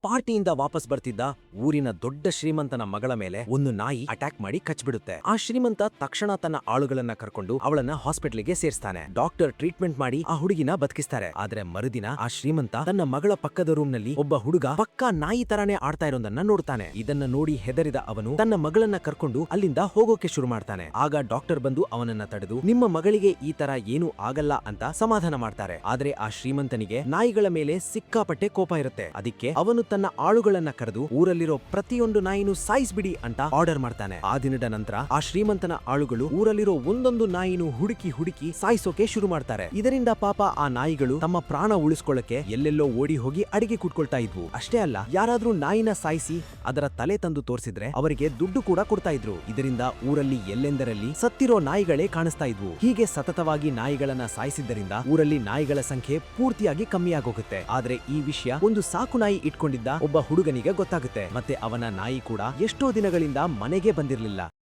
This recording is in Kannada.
ಪಾರ್ಟಿಯಿಂದ ವಾಪಸ್ ಬರ್ತಿದ್ದ ಊರಿನ ದೊಡ್ಡ ಶ್ರೀಮಂತನ ಮಗಳ ಮೇಲೆ ಒಂದು ನಾಯಿ ಅಟ್ಯಾಕ್ ಮಾಡಿ ಕಚ್ಬಿಡುತ್ತೆ. ಆ ಶ್ರೀಮಂತ ತಕ್ಷಣ ತನ್ನ ಆಳುಗಳನ್ನ ಕರ್ಕೊಂಡು ಅವಳನ್ನ ಹಾಸ್ಪಿಟಲ್ಗೆ ಸೇರಿಸ್ತಾನೆ. ಡಾಕ್ಟರ್ ಟ್ರೀಟ್ಮೆಂಟ್ ಮಾಡಿ ಆ ಹುಡುಗಿನ ಬದುಕಿಸ್ತಾರೆ. ಆದ್ರೆ ಮರುದಿನ ಆ ಶ್ರೀಮಂತ ತನ್ನ ಮಗಳ ಪಕ್ಕದ ರೂಮ್ ನಲ್ಲಿ ಒಬ್ಬ ಹುಡುಗ ಪಕ್ಕಾ ನಾಯಿ ತರಾನೇ ಆಡ್ತಾ ಇರೋದನ್ನ ನೋಡ್ತಾನೆ. ಇದನ್ನ ನೋಡಿ ಹೆದರಿದ ಅವನು ತನ್ನ ಮಗಳನ್ನ ಕರ್ಕೊಂಡು ಅಲ್ಲಿಂದ ಹೋಗೋಕೆ ಶುರು ಮಾಡ್ತಾನೆ. ಆಗ ಡಾಕ್ಟರ್ ಬಂದು ಅವನನ್ನ ತಡೆದು ನಿಮ್ಮ ಮಗಳಿಗೆ ಈ ತರ ಏನೂ ಆಗಲ್ಲ ಅಂತ ಸಮಾಧಾನ ಮಾಡ್ತಾರೆ. ಆದ್ರೆ ಆ ಶ್ರೀಮಂತನಿಗೆ ನಾಯಿಗಳ ಮೇಲೆ ಸಿಕ್ಕಾಪಟ್ಟೆ ಕೋಪ ಇರುತ್ತೆ. ಅದಕ್ಕೆ ಅವನು ತನ್ನ ಆಳುಗಳನ್ನ ಕರೆದು ಊರಲ್ಲಿರೋ ಪ್ರತಿಯೊಂದು ನಾಯಿನೂ ಸಾಯಿಸ್ಬಿಡಿ ಅಂತ ಆರ್ಡರ್ ಮಾಡ್ತಾನೆ. ಆ ದಿನದ ನಂತರ ಆ ಶ್ರೀಮಂತನ ಆಳುಗಳು ಊರಲ್ಲಿರೋ ಒಂದೊಂದು ನಾಯಿನೂ ಹುಡುಕಿ ಸಾಯಿಸೋಕೆ ಶುರು ಮಾಡ್ತಾರೆ. ಇದರಿಂದ ಪಾಪ ಆ ನಾಯಿಗಳು ತಮ್ಮ ಪ್ರಾಣ ಉಳಿಸ್ಕೊಳ್ಳಕ್ಕೆ ಎಲ್ಲೆಲ್ಲೋ ಓಡಿ ಹೋಗಿ ಅಡಿಗೆ ಕುಟ್ಕೊಳ್ತಾ ಇದ್ವು. ಅಷ್ಟೇ ಅಲ್ಲ, ಯಾರಾದ್ರೂ ನಾಯಿನ ಸಾಯಿಸಿ ಅದರ ತಲೆ ತಂದು ತೋರಿಸಿದ್ರೆ ಅವರಿಗೆ ದುಡ್ಡು ಕೂಡ ಕೊಡ್ತಾ ಇದ್ರು. ಇದರಿಂದ ಊರಲ್ಲಿ ಎಲ್ಲೆಂದರಲ್ಲಿ ಸತ್ತಿರೋ ನಾಯಿಗಳೇ ಕಾಣಿಸ್ತಾ ಇದ್ವು. ಹೀಗೆ ಸತತವಾಗಿ ನಾಯಿಗಳನ್ನ ಸಾಯಿಸಿದ್ದರಿಂದ ಊರಲ್ಲಿ ನಾಯಿಗಳ ಸಂಖ್ಯೆ ಪೂರ್ತಿಯಾಗಿ ಕಮ್ಮಿಯಾಗೋಗುತ್ತೆ. ಆದ್ರೆ ಈ ವಿಷಯ ಒಂದು ಸಾಕು ನಾಯಿ ಇಟ್ಕೊಂಡಿದ್ದ ಒಬ್ಬ ಹುಡುಗನಿಗೆ ಗೊತ್ತಾಗುತ್ತೆ. ಮತ್ತೆ ಅವನ ನಾಯಿ ಕೂಡ ಎಷ್ಟೋ ದಿನಗಳಿಂದ ಮನೆಗೆ ಬಂದಿರಲಿಲ್ಲ.